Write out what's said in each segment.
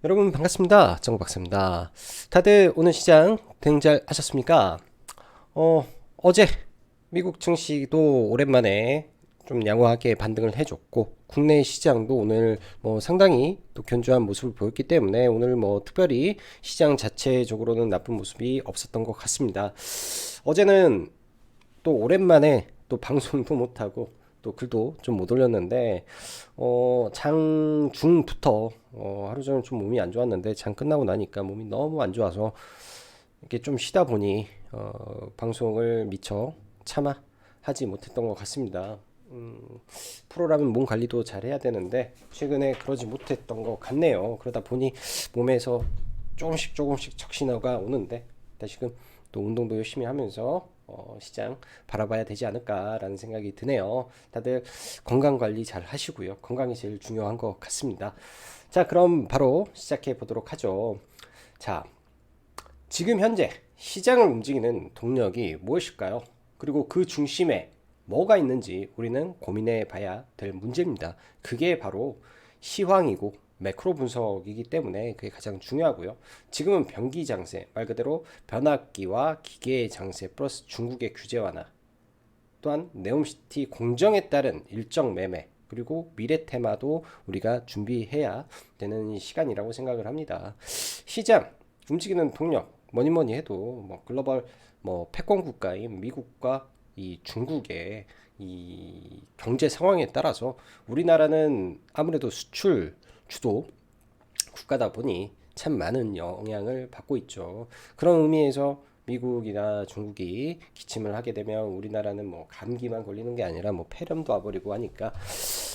여러분 반갑습니다. 정박사입니다. 다들 오늘 시장 대응 잘 하셨습니까? 어제 미국 증시도 오랜만에 좀 양호하게 반등을 해줬고 국내 시장도 오늘 뭐 상당히 또 견조한 모습을 보였기 때문에 오늘 뭐 특별히 시장 자체적으로는 나쁜 모습이 없었던 것 같습니다. 어제는 또 오랜만에 또 방송도 못하고 또 글도 좀 못 올렸는데 장중부터 하루 종일 좀 몸이 안 좋았는데 장 끝나고 나니까 몸이 너무 안 좋아서 이렇게 좀 쉬다 보니 방송을 미처 차마 하지 못했던 것 같습니다. 프로라면 몸 관리도 잘 해야 되는데 최근에 그러지 못했던 것 같네요. 그러다 보니 몸에서 조금씩 조금씩 적신호가 오는데 다시금 또 운동도 열심히 하면서 시장 바라봐야 되지 않을까라는 생각이 드네요. 다들 건강 관리 잘 하시고요. 건강이 제일 중요한 것 같습니다. 자, 그럼 바로 시작해 보도록 하죠. 자, 지금 현재 시장을 움직이는 동력이 무엇일까요? 그리고 그 중심에 뭐가 있는지 우리는 고민해 봐야 될 문제입니다. 그게 바로 시황이고 매크로 분석이기 때문에 그게 가장 중요하고요. 지금은 변기 장세, 말 그대로 변압기와 기계 장세 플러스 중국의 규제 완화, 또한 네옴시티 공정에 따른 일정 매매, 그리고 미래 테마도 우리가 준비해야 되는 시간이라고 생각을 합니다. 시장 움직이는 동력 뭐니 뭐니 해도 뭐 글로벌 뭐 패권 국가인 미국과 이 중국의 이 경제 상황에 따라서 우리나라는 아무래도 수출 주도 국가다 보니 참 많은 영향을 받고 있죠. 그런 의미에서 미국이나 중국이 기침을 하게 되면 우리나라는 뭐 감기만 걸리는 게 아니라 뭐 폐렴도 와버리고 하니까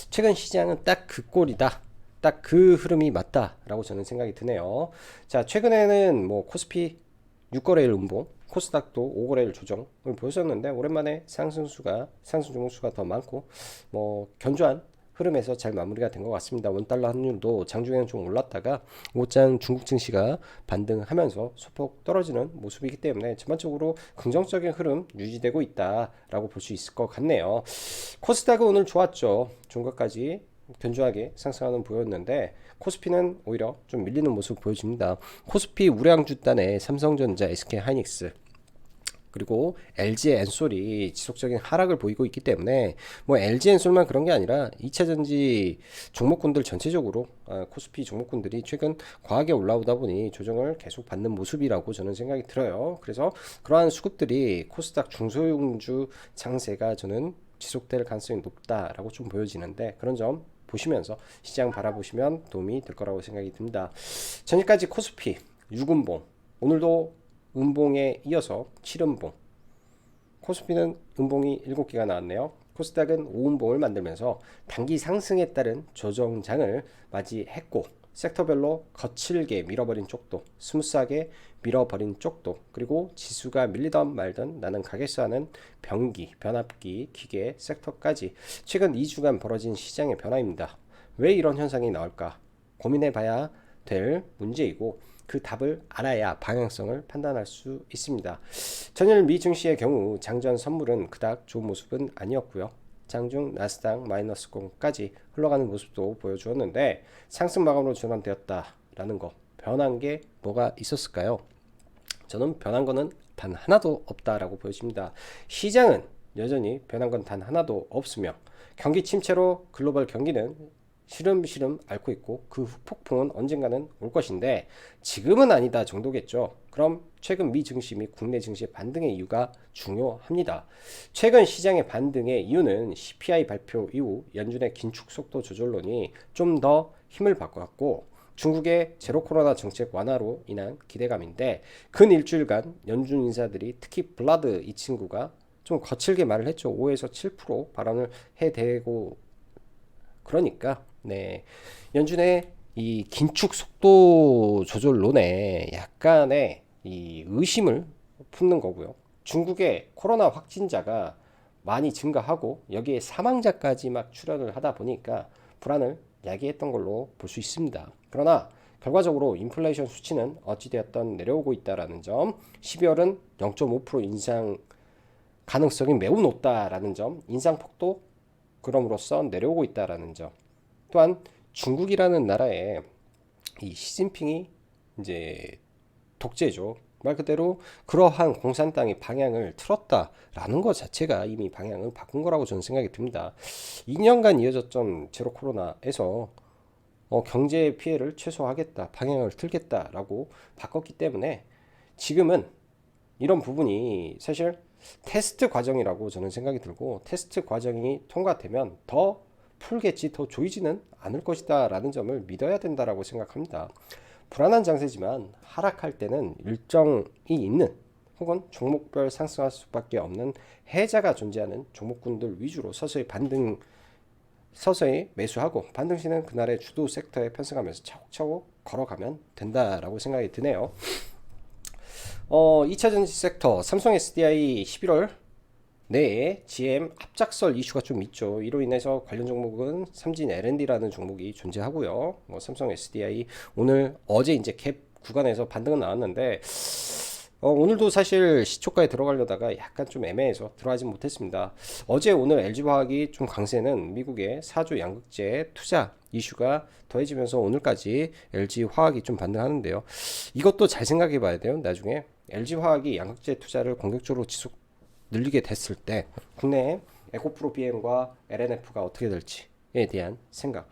최근 시장은 딱 그 꼴이다. 딱 그 흐름이 맞다라고 저는 생각이 드네요. 자, 최근에는 뭐 코스피 6거래일 운봉, 코스닥도 5거래일 조정을 보였었는데 오랜만에 상승 종목수가 더 많고 뭐 견조한 흐름에서 잘 마무리가 된 것 같습니다. 원달러 환율도 장중에는 좀 올랐다가 오장 중국 증시가 반등하면서 소폭 떨어지는 모습이기 때문에 전반적으로 긍정적인 흐름 유지되고 있다라고 볼 수 있을 것 같네요. 코스닥은 오늘 좋았죠. 종가까지 견조하게 상승하는 보였는데 코스피는 오히려 좀 밀리는 모습 보여집니다. 코스피 우량주단의 삼성전자, SK하이닉스 그리고 LG 엔솔이 지속적인 하락을 보이고 있기 때문에 뭐 LG 엔솔만 그런 게 아니라 2차전지 종목군들 전체적으로 코스피 종목군들이 최근 과하게 올라오다 보니 조정을 계속 받는 모습이라고 저는 생각이 들어요. 그래서 그러한 수급들이 코스닥 중소형주 장세가 저는 지속될 가능성이 높다라고 좀 보여지는데 그런 점 보시면서 시장 바라보시면 도움이 될 거라고 생각이 듭니다. 전일까지 코스피 6운봉 오늘도 음봉에 이어서 7음봉, 코스피는 음봉이 7개가 나왔네요. 코스닥은 5음봉을 만들면서 단기 상승에 따른 조정장을 맞이했고 섹터별로 거칠게 밀어버린 쪽도, 스무스하게 밀어버린 쪽도, 그리고 지수가 밀리던 말던 나는 가겠어 하는 변기, 변압기, 기계 섹터까지 최근 2주간 벌어진 시장의 변화입니다. 왜 이런 현상이 나올까 고민해봐야 될 문제이고 그 답을 알아야 방향성을 판단할 수 있습니다. 전일 미 증시의 경우 장전 선물은 그닥 좋은 모습은 아니었고요. 장중 나스닥 마이너스 0까지 흘러가는 모습도 보여주었는데 상승 마감으로 전환되었다라는 거 변한 게 뭐가 있었을까요? 저는 변한 거는 단 하나도 없다라고 보여집니다. 시장은 여전히 변한 건 단 하나도 없으며 경기 침체로 글로벌 경기는 시름시름 앓고 있고 그 후폭풍은 언젠가는 올 것인데 지금은 아니다 정도겠죠. 그럼 최근 미 증시 및 국내 증시 반등의 이유가 중요합니다. 최근 시장의 반등의 이유는 CPI 발표 이후 연준의 긴축 속도 조절론이 좀 더 힘을 받고 중국의 제로 코로나 정책 완화로 인한 기대감인데 근 일주일간 연준 인사들이 특히 블라드 이 친구가 좀 거칠게 말을 했죠. 5에서 7% 발언을 해대고 그러니까 네 연준의 이 긴축 속도 조절론에 약간의 이 의심을 품는 거고요. 중국의 코로나 확진자가 많이 증가하고 여기에 사망자까지 막 출현을 하다 보니까 불안을 야기했던 걸로 볼 수 있습니다. 그러나 결과적으로 인플레이션 수치는 어찌되었던 내려오고 있다라는 점, 12월은 0.5% 인상 가능성이 매우 높다라는 점, 인상폭도 그럼으로써 내려오고 있다라는 점. 또한 중국이라는 나라에 이 시진핑이 이제 독재죠. 말 그대로 그러한 공산당의 방향을 틀었다라는 것 자체가 이미 방향을 바꾼 거라고 저는 생각이 듭니다. 2년간 이어졌던 제로 코로나에서 경제 피해를 최소화하겠다, 방향을 틀겠다라고 바꿨기 때문에 지금은 이런 부분이 사실 테스트 과정이라고 저는 생각이 들고, 테스트 과정이 통과되면 더 풀겠지, 더 조이지는 않을 것이다 라는 점을 믿어야 된다라고 생각합니다. 불안한 장세지만 하락할 때는 일정이 있는, 혹은 종목별 상승할 수밖에 없는 해자가 존재하는 종목군들 위주로 서서히 매수하고, 반등 시는 그날의 주도 섹터에 편승하면서 차곡차곡 걸어가면 된다라고 생각이 드네요. 2차 전지 섹터 삼성 SDI 11월 내에 GM 합작설 이슈가 좀 있죠. 이로 인해서 관련 종목은 삼진 L&D라는 종목이 존재하고요. 삼성 SDI 어제 이제 갭 구간에서 반등은 나왔는데, 오늘도 사실 시초가에 들어가려다가 약간 좀 애매해서 들어가지 못했습니다. 어제 오늘 LG화학이 좀 강세는 미국의 4조 양극재 투자 이슈가 더해지면서 오늘까지 LG화학이 좀 반등하는데요. 이것도 잘 생각해 봐야 돼요. 나중에 LG화학이 양극재 투자를 공격적으로 늘리게 됐을 때 국내에 에코프로 BM과 LNF가 어떻게 될지에 대한 생각.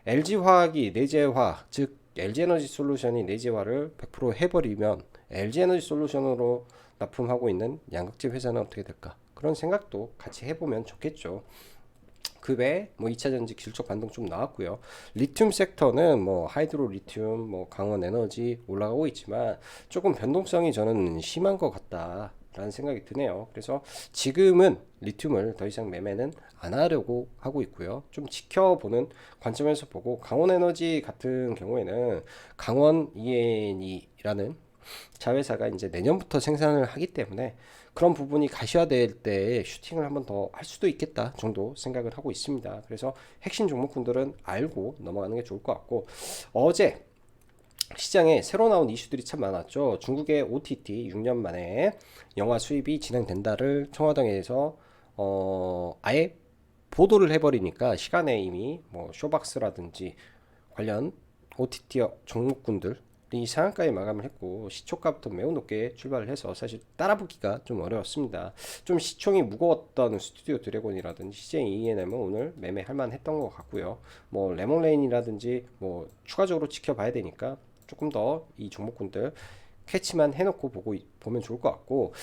LG화학이 내재화, 즉 LG에너지솔루션이 내재화를 100% 해버리면 LG에너지솔루션으로 납품하고 있는 양극재 회사는 어떻게 될까? 그런 생각도 같이 해보면 좋겠죠. 그 외에 2차 전지 실적 반등 좀 나왔고요. 리튬 섹터는 하이드로 리튬, 강원 에너지 올라가고 있지만 조금 변동성이 저는 심한 것 같다. 라는 생각이 드네요. 그래서 지금은 리튬을 더 이상 매매는 안 하려고 하고 있고요. 좀 지켜보는 관점에서 보고, 강원에너지 같은 경우에는 강원 ENE라는 자회사가 이제 내년부터 생산을 하기 때문에 그런 부분이 가시화될 때 슈팅을 한번 더 할 수도 있겠다 정도 생각을 하고 있습니다. 그래서 핵심 종목군들은 알고 넘어가는 게 좋을 것 같고, 어제 시장에 새로 나온 이슈들이 참 많았죠. 중국의 OTT 6년 만에 영화 수입이 진행된다를 청와당에서 아예 보도를 해버리니까 시간에 이미 쇼박스라든지 관련 OTT 종목군들이 상한가에 마감을 했고, 시초가부터 매우 높게 출발을 해서 사실 따라붙기가 좀 어려웠습니다. 좀 시총이 무거웠던 스튜디오 드래곤이라든지 CJ ENM은 오늘 매매할 만했던 것 같고요. 레몬레인이라든지 추가적으로 지켜봐야 되니까 조금 더 이 종목군들 캐치만 해놓고 보면 좋을 것 같고,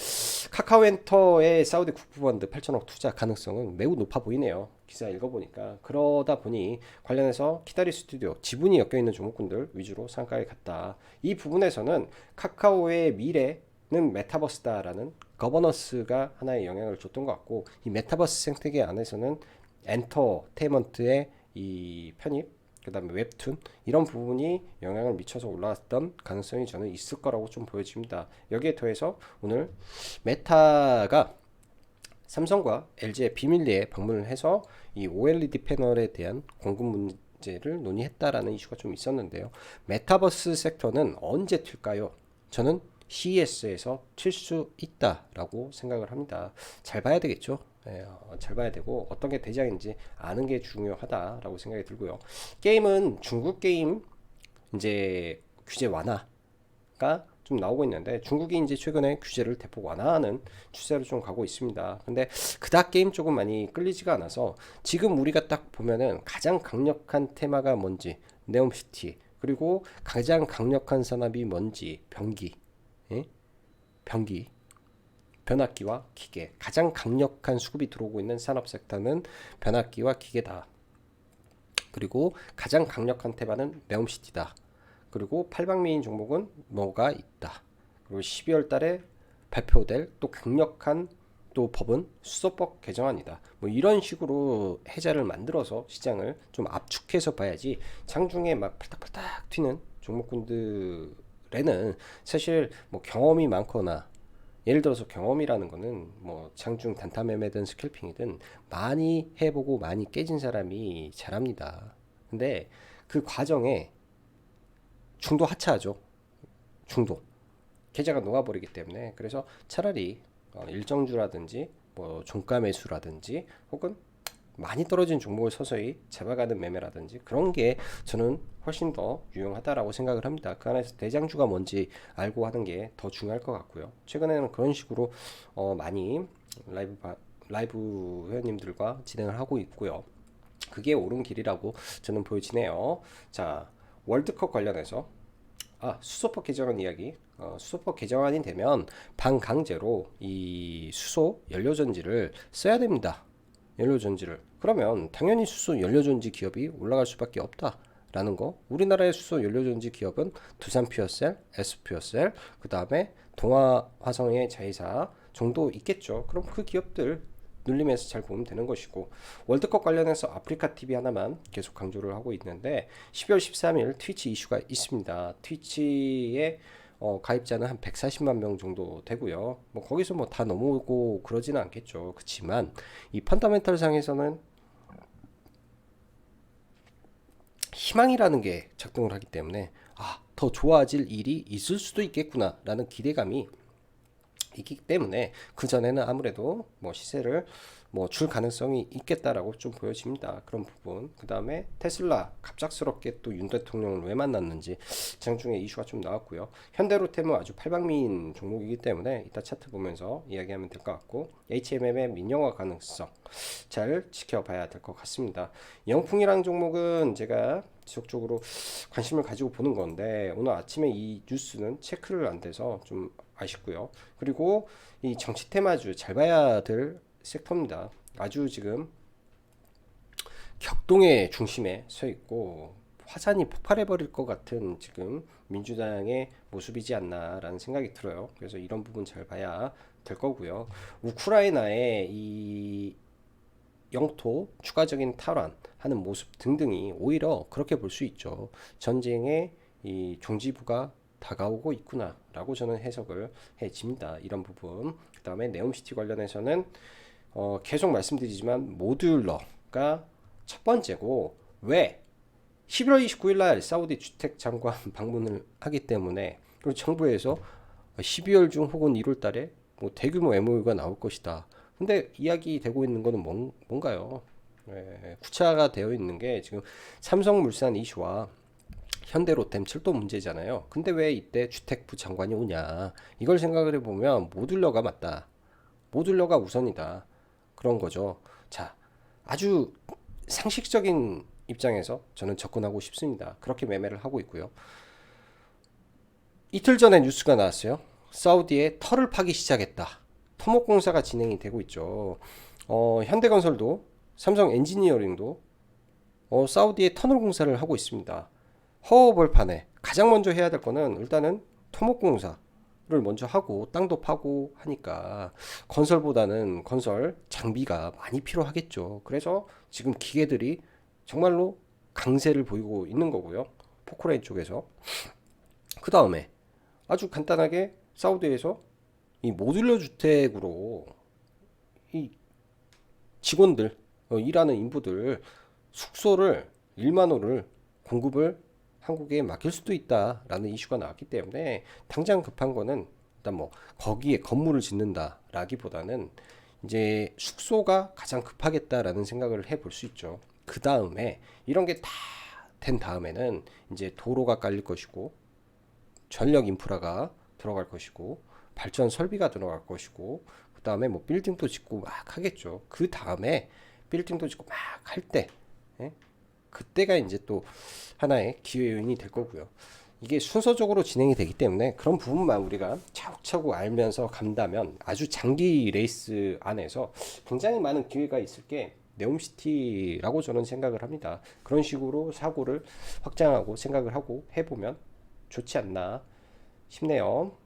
카카오엔터의 사우디 국부펀드 8천억 투자 가능성은 매우 높아 보이네요. 기사 읽어보니까. 그러다 보니 관련해서 키다리 스튜디오 지분이 엮여있는 종목군들 위주로 상가에 갔다. 이 부분에서는 카카오의 미래는 메타버스다라는 거버넌스가 하나의 영향을 줬던 것 같고, 이 메타버스 생태계 안에서는 엔터테인먼트의 이 편입, 그 다음에 웹툰, 이런 부분이 영향을 미쳐서 올라왔던 가능성이 저는 있을 거라고 좀 보여집니다. 여기에 더해서 오늘 메타가 삼성과 LG의 비밀리에 방문을 해서 이 OLED 패널에 대한 공급 문제를 논의했다라는 이슈가 좀 있었는데요. 메타버스 섹터는 언제 튈까요? 저는 CES에서 튈 수 있다라고 생각을 합니다. 잘 봐야 되겠죠. 잘 봐야 되고, 어떤 게 대장인지 아는 게 중요하다라고 생각이 들고요. 게임은 중국 게임 이제 규제 완화가 좀 나오고 있는데, 중국이 이제 최근에 규제를 대폭 완화하는 추세로 좀 가고 있습니다. 근데 그닥 게임 쪽은 많이 끌리지가 않아서, 지금 우리가 딱 보면은 가장 강력한 테마가 뭔지, 네옴시티, 그리고 가장 강력한 산업이 뭔지, 변기, 예? 변기, 변압기와 기계, 가장 강력한 수급이 들어오고 있는 산업 섹터는 변압기와 기계다. 그리고 가장 강력한 테마는 네옴시티다. 그리고 팔방미인 종목은 뭐가 있다. 그리고 12월 달에 발표될 또 강력한 또 법은 수소법 개정안이다. 이런 식으로 해자를 만들어서 시장을 좀 압축해서 봐야지, 장중에 막 팔딱팔딱 튀는 종목군들에는 사실 경험이 많거나, 예를 들어서 경험이라는 거는 장중 단타 매매든 스캘핑이든 많이 해보고 많이 깨진 사람이 잘합니다. 근데 그 과정에 중도 하차하죠. 중도 계좌가 녹아버리기 때문에. 그래서 차라리 일정주라든지 종가 매수라든지, 혹은 많이 떨어진 종목을 서서히 잡아가는 매매라든지 그런 게 저는 훨씬 더 유용하다라고 생각을 합니다. 그 안에서 대장주가 뭔지 알고 하는 게 더 중요할 것 같고요. 최근에는 그런 식으로 많이 라이브 회원님들과 진행을 하고 있고요. 그게 옳은 길이라고 저는 보여지네요. 자, 월드컵 관련해서 수소법 개정안 이야기. 수소법 개정안이 되면 반강제로 이 수소 연료전지를 써야 됩니다. 연료전지를. 그러면 당연히 수소 연료전지 기업이 올라갈 수밖에 없다라는 거. 우리나라의 수소 연료전지 기업은 두산퓨어셀, S퓨어셀, 그 다음에 동아화성의 자회사 정도 있겠죠. 그럼 그 기업들 눌림에서 잘 보면 되는 것이고, 월드컵 관련해서 아프리카 TV 하나만 계속 강조를 하고 있는데 12월 13일 트위치 이슈가 있습니다. 트위치의 가입자는 한 140만 명 정도 되고요. 뭐 거기서 뭐 다 넘어오고 그러지는 않겠죠. 그렇지만 이 펀더멘털 상에서는 희망이라는 게 작동을 하기 때문에 더 좋아질 일이 있을 수도 있겠구나라는 기대감이 있기 때문에 그 전에는 아무래도 뭐 시세를 뭐 줄 가능성이 있겠다라고 좀 보여집니다. 그런 부분. 그 다음에 테슬라 갑작스럽게 또 윤 대통령을 왜 만났는지 장중에 이슈가 좀 나왔고요. 현대로템은 아주 팔방미인 종목이기 때문에 이따 차트 보면서 이야기하면 될 것 같고, HMM의 민영화 가능성 잘 지켜봐야 될 것 같습니다. 영풍이랑 종목은 제가 지속적으로 관심을 가지고 보는 건데 오늘 아침에 이 뉴스는 체크를 안 돼서 좀 아쉽고요. 그리고 이 정치 테마주 잘 봐야 될 섹터입니다. 아주 지금 격동의 중심에 서 있고 화산이 폭발해 버릴 것 같은 지금 민주당의 모습이지 않나라는 생각이 들어요. 그래서 이런 부분 잘 봐야 될 거고요. 우크라이나의 이 영토 추가적인 탈환하는 모습 등등이 오히려 그렇게 볼 수 있죠. 전쟁의 이 종지부가 다가오고 있구나라고 저는 해석을 해집니다. 이런 부분. 그 다음에 네옴시티 관련해서는 계속 말씀드리지만 모듈러가 첫 번째고, 왜 11월 29일 날 사우디 주택 장관 방문을 하기 때문에, 그리고 정부에서 12월 중 혹은 1월 달에 뭐 대규모 MOU가 나올 것이다. 근데 이야기 되고 있는 거는 뭔가요? 구체화가 되어 있는 게 지금 삼성물산 이슈와 현대로템 철도 문제잖아요. 근데 왜 이때 주택부 장관이 오냐? 이걸 생각을 해보면 모듈러가 맞다. 모듈러가 우선이다. 그런 거죠. 자, 아주 상식적인 입장에서 저는 접근하고 싶습니다. 그렇게 매매를 하고 있고요. 이틀 전에 뉴스가 나왔어요. 사우디에 터를 파기 시작했다. 토목공사가 진행이 되고 있죠. 현대건설도 삼성 엔지니어링도 사우디에 터널 공사를 하고 있습니다. 허허벌판에 가장 먼저 해야 될 거는 일단은 토목공사를 먼저 하고 땅도 파고 하니까 건설보다는 건설 장비가 많이 필요하겠죠. 그래서 지금 기계들이 정말로 강세를 보이고 있는 거고요. 포크레인 쪽에서. 그 다음에 아주 간단하게 사우디에서 이 모듈러 주택으로 이 직원들 일하는 인부들 숙소를 1만 호를 공급을 한국에 맡길 수도 있다라는 이슈가 나왔기 때문에 당장 급한 거는 일단 뭐 거기에 건물을 짓는다라기보다는 이제 숙소가 가장 급하겠다라는 생각을 해볼 수 있죠. 그 다음에 이런 게 다 된 다음에는 이제 도로가 깔릴 것이고 전력 인프라가 들어갈 것이고 발전 설비가 들어갈 것이고 그 다음에 뭐 빌딩도 짓고 막 하겠죠. 그 다음에 빌딩도 짓고 막 할 때 그때가 이제 또 하나의 기회 요인이 될 거고요. 이게 순서적으로 진행이 되기 때문에 그런 부분만 우리가 차곡차곡 알면서 간다면 아주 장기 레이스 안에서 굉장히 많은 기회가 있을 게 네옴시티라고 저는 생각을 합니다. 그런 식으로 사고를 확장하고 생각을 하고 해보면 좋지 않나 싶네요.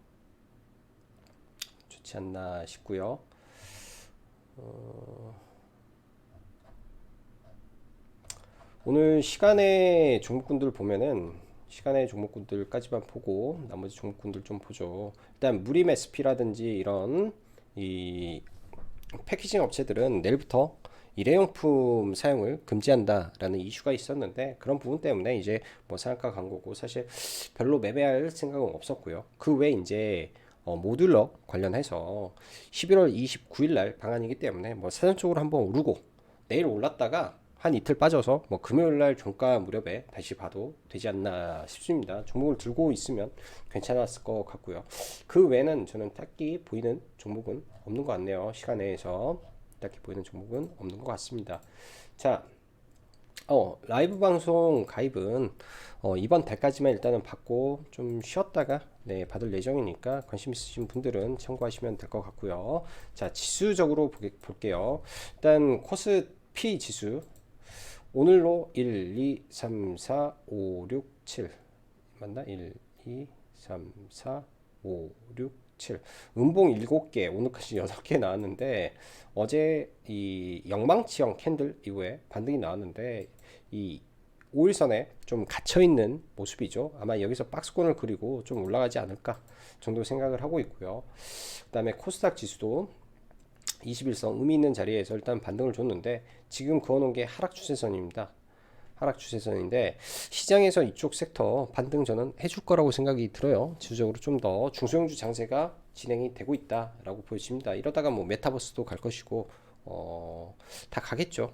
좋지 않나 싶고요. 오늘 시간의 종목군들 보면은 시간의 종목군들까지만 보고 나머지 종목군들 좀 보죠. 일단 무림 SP라든지 이런 이 패키징 업체들은 내일부터 일회용품 사용을 금지한다라는 이슈가 있었는데 그런 부분 때문에 이제 뭐 상한가 광고고 사실 별로 매매할 생각은 없었고요. 그 외에 이제 모듈러 관련해서 11월 29일 날 방한이기 때문에 뭐 사전적으로 한번 오르고 내일 올랐다가 한 이틀 빠져서 뭐 금요일날 종가 무렵에 다시 봐도 되지 않나 싶습니다. 종목을 들고 있으면 괜찮았을 것 같고요. 그 외에는 저는 딱히 보이는 종목은 없는 것 같네요. 시간 내에서 딱히 보이는 종목은 없는 것 같습니다. 자, 라이브 방송 가입은 이번 달까지만 일단은 받고 좀 쉬었다가 네, 받을 예정이니까 관심 있으신 분들은 참고하시면 될 것 같고요. 자, 지수적으로 볼게요. 일단 코스피 지수 오늘로 1, 2, 3, 4, 5, 6, 7 맞나? 1, 2, 3, 4, 5, 6, 7 음봉 7개 오늘까지 6개 나왔는데 어제 이 영망치형 캔들 이후에 반등이 나왔는데 이 5일선에 좀 갇혀있는 모습이죠. 아마 여기서 박스권을 그리고 좀 올라가지 않을까 정도 생각을 하고 있고요. 그 다음에 코스닥 지수도 21선 의미 있는 자리에서 일단 반등을 줬는데 지금 그어놓은 게 하락 추세선입니다. 하락 추세선인데 시장에서 이쪽 섹터 반등 저는 해줄 거라고 생각이 들어요. 지수적으로 좀 더 중소형주 장세가 진행이 되고 있다라고 보여집니다. 이러다가 뭐 메타버스도 갈 것이고 다 가겠죠.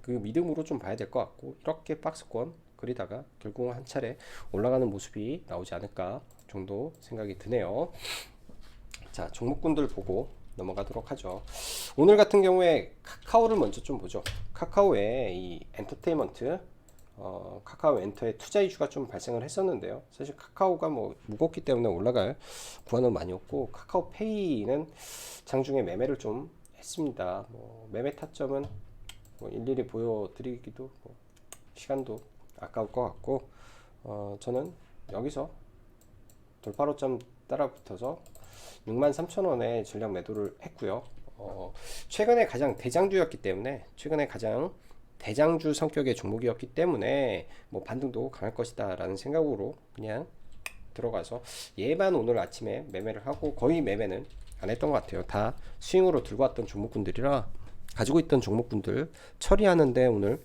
그 믿음으로 좀 봐야 될 것 같고 이렇게 박스권 그리다가 결국은 한 차례 올라가는 모습이 나오지 않을까 정도 생각이 드네요. 자, 종목군들 보고 넘어가도록 하죠. 오늘 같은 경우에 카카오를 먼저 좀 보죠. 카카오의 이 엔터테인먼트 카카오 엔터의 투자 이슈가 좀 발생을 했었는데요. 사실 카카오가 뭐 무겁기 때문에 올라갈 구간은 많이 없고 카카오페이는 장중에 매매를 좀 했습니다. 뭐 매매 타점은 뭐 일일이 보여드리기도 뭐 시간도 아까울 것 같고 저는 여기서 돌파로점 따라붙어서 63,000원에 전략 매도를 했고요. 최근에 가장 대장주였기 때문에 최근에 가장 대장주 성격의 종목이었기 때문에 뭐 반등도 강할 것이다 라는 생각으로 그냥 들어가서 얘만 오늘 아침에 매매를 하고 거의 매매는 안 했던 것 같아요. 다 스윙으로 들고 왔던 종목군들이라 가지고 있던 종목군들 처리하는데 오늘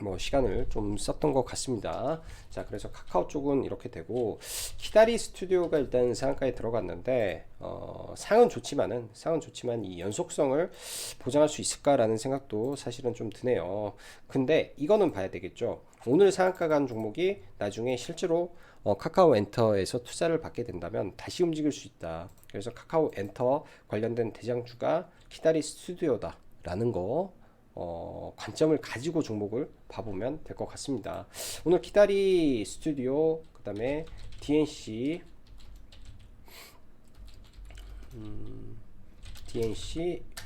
뭐 시간을 좀 썼던 것 같습니다. 자, 그래서 카카오 쪽은 이렇게 되고 키다리 스튜디오가 일단 상한가에 들어갔는데 상은 좋지만 이 연속성을 보장할 수 있을까라는 생각도 사실은 좀 드네요. 근데 이거는 봐야 되겠죠. 오늘 상한가 간 종목이 나중에 실제로 카카오 엔터에서 투자를 받게 된다면 다시 움직일 수 있다. 그래서 카카오 엔터 관련된 대장주가 키다리 스튜디오다라는 거 관점을 가지고 종목을 봐보면 될 것 같습니다. 오늘 키다리 스튜디오 그 다음에 DNC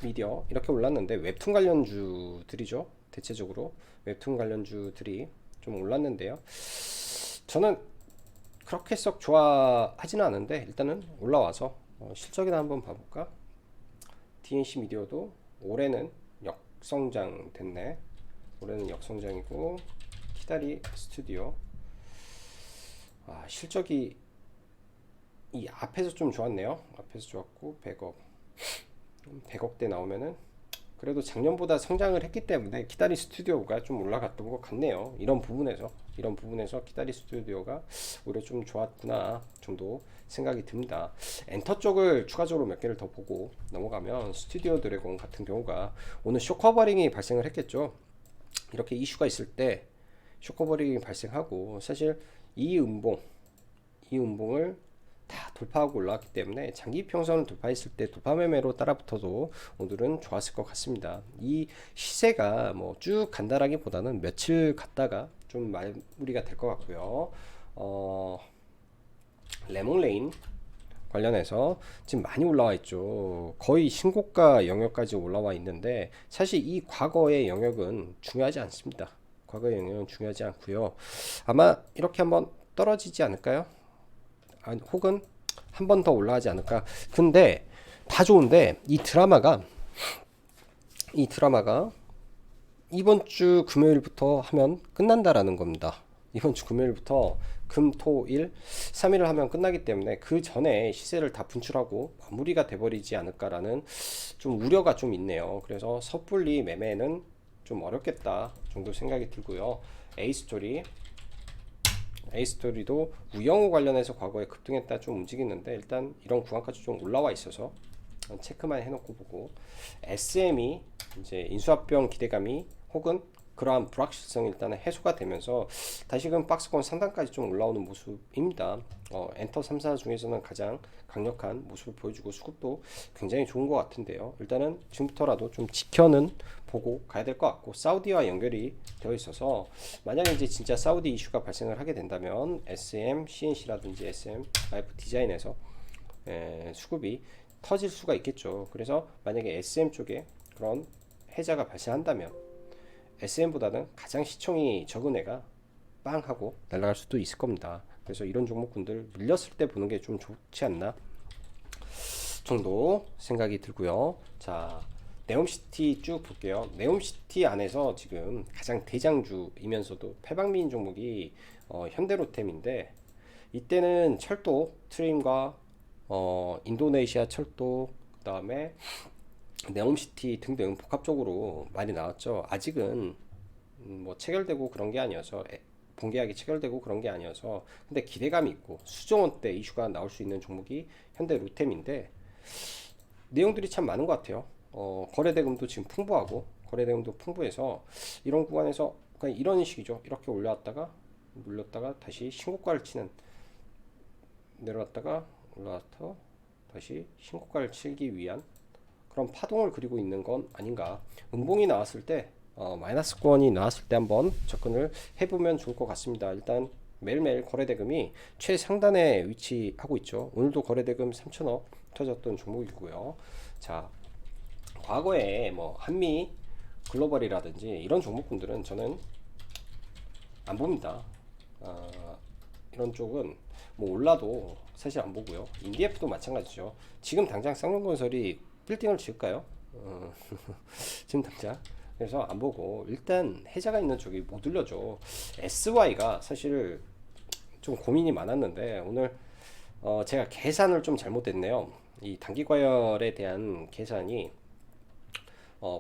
미디어 이렇게 올랐는데 웹툰 관련주들이죠. 대체적으로 웹툰 관련주들이 좀 올랐는데요. 저는 그렇게 썩 좋아하지는 않은데 일단은 올라와서 실적이나 한번 봐볼까? DNC 미디어도 올해는 역성장 됐네. 올해는 역성장이고 키다리 스튜디오 실적이 이 앞에서 좀 좋았네요. 앞에서 좋았고 100억대 나오면은 그래도 작년보다 성장을 했기 때문에 키다리 스튜디오가 좀 올라갔던 것 같네요. 이런 부분에서 키다리 스튜디오가 오히려 좀 좋았구나 정도 생각이 듭니다. 엔터 쪽을 추가적으로 몇 개를 더 보고 넘어가면 스튜디오 드래곤 같은 경우가 오늘 쇼커버링이 발생을 했겠죠. 이렇게 이슈가 있을 때 쇼커버링이 발생하고 사실 이 음봉을 다 돌파하고 올라왔기 때문에 장기 평선을 돌파했을 때 돌파 매매로 따라붙어도 오늘은 좋았을 것 같습니다. 이 시세가 뭐 쭉 간다라기보다는 며칠 갔다가 좀 마무리가 될 것 같고요. 레몬레인 관련해서 지금 많이 올라와 있죠. 거의 신고가 영역까지 올라와 있는데 사실 이 과거의 영역은 중요하지 않습니다. 과거의 영역은 중요하지 않고요. 아마 이렇게 한번 떨어지지 않을까요? 혹은 한 번 더 올라가지 않을까. 근데 다 좋은데 이 드라마가 이번 주 금요일부터 하면 끝난다라는 겁니다. 이번 주 금요일부터 금, 토, 일 3일을 하면 끝나기 때문에 그 전에 시세를 다 분출하고 마무리가 돼버리지 않을까라는 좀 우려가 좀 있네요. 그래서 섣불리 매매는 좀 어렵겠다 정도 생각이 들고요. A스토리도 우영우 관련해서 과거에 급등했다 좀 움직이는데 일단 이런 구간까지 좀 올라와 있어서 체크만 해놓고 보고, SM이 이제 인수합병 기대감이 혹은 그러한 불확실성이 일단은 해소가 되면서 다시금 박스권 상단까지 좀 올라오는 모습입니다. 엔터 3사 중에서는 가장 강력한 모습을 보여주고 수급도 굉장히 좋은 것 같은데요. 일단은 지금부터라도 좀 지켜는 보고 가야 될 것 같고, 사우디와 연결이 되어 있어서 만약에 이제 진짜 사우디 이슈가 발생을 하게 된다면 SM, CNC라든지 SM, 라이프 디자인에서 수급이 터질 수가 있겠죠. 그래서 만약에 SM 쪽에 그런 해자가 발생한다면 SM보다는 가장 시총이 적은 애가 빵 하고 날아갈 수도 있을 겁니다. 그래서 이런 종목군들 밀렸을 때 보는 게 좀 좋지 않나 정도 생각이 들고요. 자, 네옴시티 쭉 볼게요. 네옴시티 안에서 지금 가장 대장주이면서도 패방미인 종목이 현대로템인데, 이때는 철도 트림과 인도네시아 철도, 그 다음에 네옴시티 등등 복합적으로 많이 나왔죠. 아직은 뭐 체결되고 그런 게 아니어서, 본계약이 체결되고 그런 게 아니어서, 근데 기대감이 있고 수조원대 이슈가 나올 수 있는 종목이 현대 로템인데, 내용들이 참 많은 것 같아요. 거래대금도 지금 풍부하고, 거래대금도 풍부해서 이런 구간에서 그냥 이런 식이죠. 이렇게 올라왔다가 눌렸다가 다시 신고가를 치는, 내려왔다가 올라왔다 다시 신고가를 치기 위한 그런 파동을 그리고 있는 건 아닌가. 음봉이 나왔을 때, 마이너스권이 나왔을 때 한번 접근을 해보면 좋을 것 같습니다. 일단 매일매일 거래대금이 최상단에 위치하고 있죠. 오늘도 거래대금 3천억 터졌던 종목이고요. 자, 과거에 뭐 한미 글로벌이라든지 이런 종목군들은 저는 안 봅니다. 이런 쪽은 뭐 올라도 사실 안 보고요. 인디에프도 마찬가지죠. 지금 당장 쌍용건설이 빌딩을 지을까요? 지금 당장. 그래서 안 보고 일단 해자가 있는 쪽이 못 올려줘. SY가 사실 좀 고민이 많았는데, 오늘 제가 계산을 좀 잘못했네요. 이 단기과열에 대한 계산이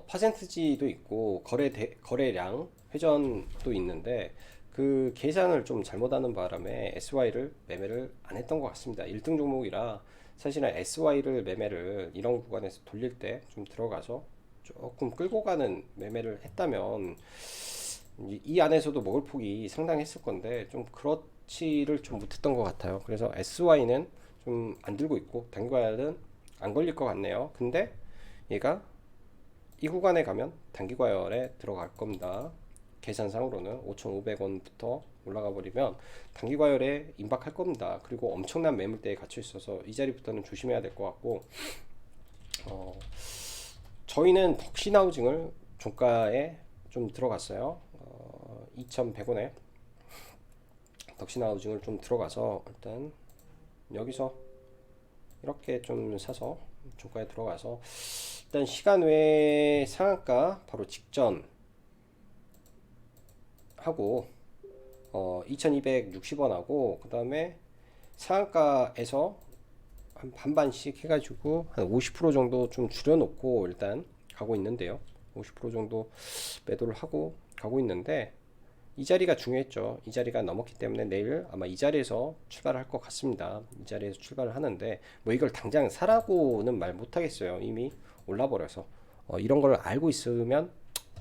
퍼센트지도 있고 거래량 회전도 있는데, 그 계산을 좀 잘못하는 바람에 SY를 매매를 안 했던 것 같습니다. 1등 종목이라 사실은 SY를 매매를 이런 구간에서 돌릴 때 좀 들어가서 조금 끌고 가는 매매를 했다면 이 안에서도 먹을 폭이 상당했을 건데, 좀 그렇지를 좀 못했던 것 같아요. 그래서 SY는 좀 안 들고 있고 단기과열은 안 걸릴 것 같네요. 근데 얘가 이 구간에 가면 단기과열에 들어갈 겁니다. 계산상으로는 5,500원부터 올라가 버리면 단기과열에 임박할 겁니다. 그리고 엄청난 매물대에 갇혀 있어서 이 자리부터는 조심해야 될 것 같고, 저희는 덕신하우징을 종가에 좀 들어갔어요. 2,100원에 덕신하우징을 좀 들어가서 일단 여기서 이렇게 좀 사서 종가에 들어가서 일단 시간 외에 상한가 바로 직전 하고 2260원 하고, 그 다음에 상한가에서 한 반반씩 해가지고 한 50% 정도 좀 줄여놓고 일단 가고 있는데요. 50% 정도 매도를 하고 가고 있는데, 이 자리가 중요했죠. 이 자리가 넘었기 때문에 내일 아마 이 자리에서 출발할 것 같습니다. 이 자리에서 출발을 하는데, 뭐 이걸 당장 사라고는 말 못하겠어요. 이미 올라버려서. 이런 걸 알고 있으면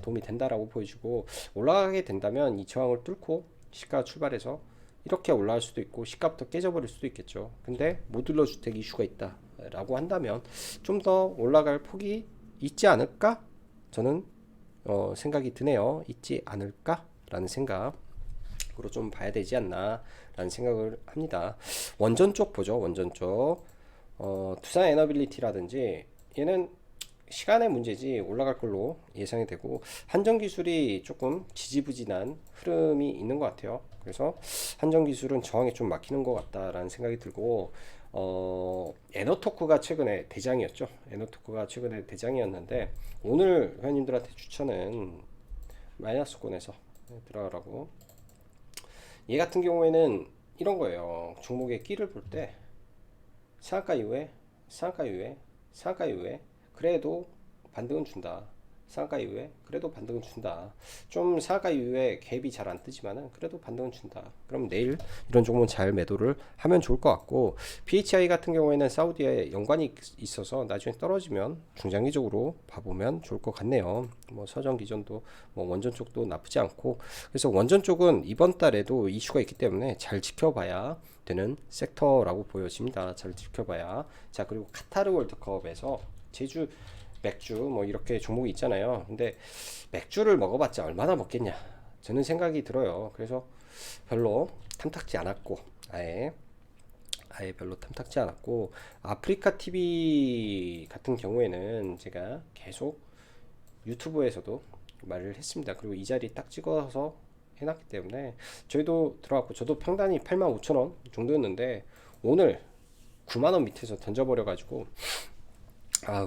도움이 된다라고 보여주고, 올라가게 된다면 이 저항을 뚫고 시가 출발해서 이렇게 올라갈 수도 있고 시가부터 깨져버릴 수도 있겠죠. 근데 모듈러 주택 이슈가 있다 라고 한다면 좀 더 올라갈 폭이 있지 않을까? 저는 생각이 드네요. 있지 않을까? 라는 생각으로 좀 봐야 되지 않나 라는 생각을 합니다. 원전 쪽 보죠. 원전 쪽 두산 에너빌리티라든지 얘는 시간의 문제지 올라갈 걸로 예상이 되고, 한전기술이 조금 지지부진한 흐름이 있는 것 같아요. 그래서 한전기술은 저항에 좀 막히는 것 같다라는 생각이 들고, 에너토크가 최근에 대장이었죠. 에너토크가 최근에 대장이었는데, 오늘 회원님들한테 추천은 마이너스권에서 들어가라고. 얘 같은 경우에는 이런 거예요. 종목의 끼를 볼 때 상한가 이후에 상한가 이후에 상한가 이후에 그래도 반등은 준다. 상한가 이후에 그래도 반등은 준다. 좀 상한가 이후에 갭이 잘 안 뜨지만은 그래도 반등은 준다. 그럼 내일 이런 종목은 잘 매도를 하면 좋을 것 같고, PHI 같은 경우에는 사우디에 연관이 있어서 나중에 떨어지면 중장기적으로 봐보면 좋을 것 같네요. 뭐 서정 기전도 뭐 원전 쪽도 나쁘지 않고, 그래서 원전 쪽은 이번 달에도 이슈가 있기 때문에 잘 지켜봐야 되는 섹터라고 보여집니다. 잘 지켜봐야. 자, 그리고 카타르 월드컵에서 제주 맥주 뭐 이렇게 종목이 있잖아요. 근데 맥주를 먹어봤자 얼마나 먹겠냐, 저는 생각이 들어요. 그래서 별로 탐탁지 않았고, 아예 별로 탐탁지 않았고, 아프리카 TV 같은 경우에는 제가 계속 유튜브에서도 말을 했습니다. 그리고 이 자리 딱 찍어서 해놨기 때문에 저희도 들어갔고, 저도 평단이 85,000원 정도였는데 오늘 9만원 밑에서 던져버려가지고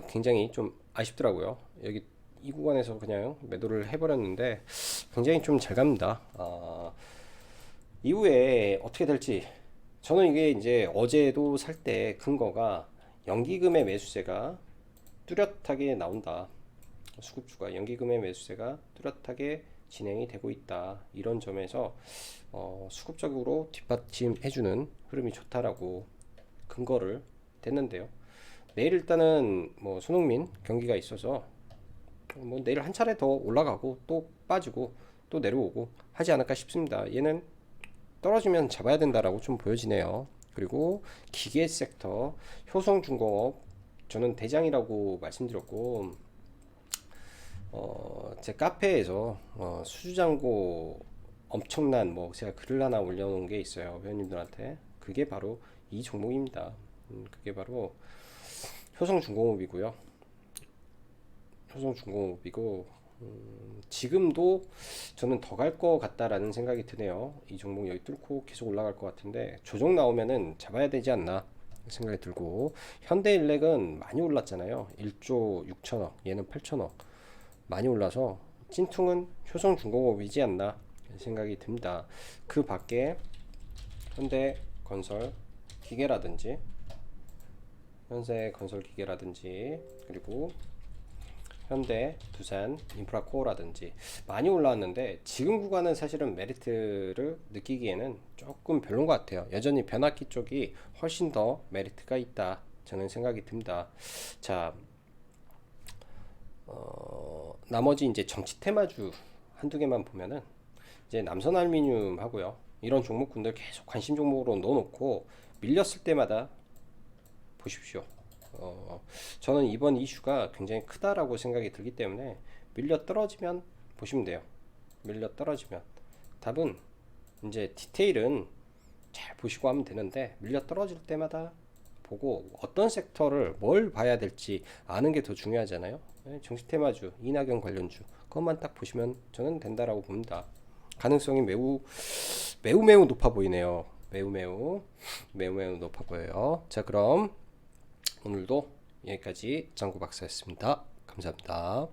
굉장히 좀 아쉽더라고요. 여기 이 구간에서 그냥 매도를 해버렸는데 굉장히 좀 잘 갑니다. 이후에 어떻게 될지, 저는 이게 이제 어제도 살 때 근거가 연기금의 매수세가 뚜렷하게 나온다. 수급주가 연기금의 매수세가 뚜렷하게 진행이 되고 있다. 이런 점에서 수급적으로 뒷받침해주는 흐름이 좋다라고 근거를 댔는데요. 내일 일단은 뭐 손흥민 경기가 있어서 뭐 내일 한 차례 더 올라가고 또 빠지고 또 내려오고 하지 않을까 싶습니다. 얘는 떨어지면 잡아야 된다라고 좀 보여지네요. 그리고 기계 섹터, 효성중공업, 저는 대장이라고 말씀드렸고, 제 카페에서 수주잔고 엄청난 뭐 제가 글을 하나 올려놓은 게 있어요, 회원님들한테. 그게 바로 이 종목입니다. 그게 바로 효성중공업이고요. 효성중공업이고, 지금도 저는 더 갈 것 같다라는 생각이 드네요. 이 종목 여기 뚫고 계속 올라갈 것 같은데 조정 나오면은 잡아야 되지 않나 생각이 들고, 현대일렉은 많이 올랐잖아요. 1조 6천억, 얘는 8천억 많이 올라서 찐퉁은 효성중공업이지 않나 생각이 듭니다. 그 밖에 현대건설 기계라든지 그리고 현대, 두산, 인프라코어라든지 많이 올라왔는데 지금 구간은 사실은 메리트를 느끼기에는 조금 별론 것 같아요. 여전히 변압기 쪽이 훨씬 더 메리트가 있다, 저는 생각이 듭니다. 자, 나머지 이제 정치 테마주 한두 개만 보면은 이제 남선알미늄 하고요. 이런 종목군들 계속 관심 종목으로 넣어놓고 밀렸을 때마다 보십시오. 저는 이번 이슈가 굉장히 크다라고 생각이 들기 때문에 밀려 떨어지면 보시면 돼요. 밀려 떨어지면 답은 이제 디테일은 잘 보시고 하면 되는데, 밀려 떨어질 때마다 보고 어떤 섹터를 뭘 봐야 될지 아는 게 더 중요하잖아요. 정치 테마주, 이낙연 관련주 그것만 딱 보시면 저는 된다라고 봅니다. 가능성이 매우 높아 보이네요. 매우 높아 보여요. 자, 그럼 오늘도 여기까지 장구 박사였습니다. 감사합니다.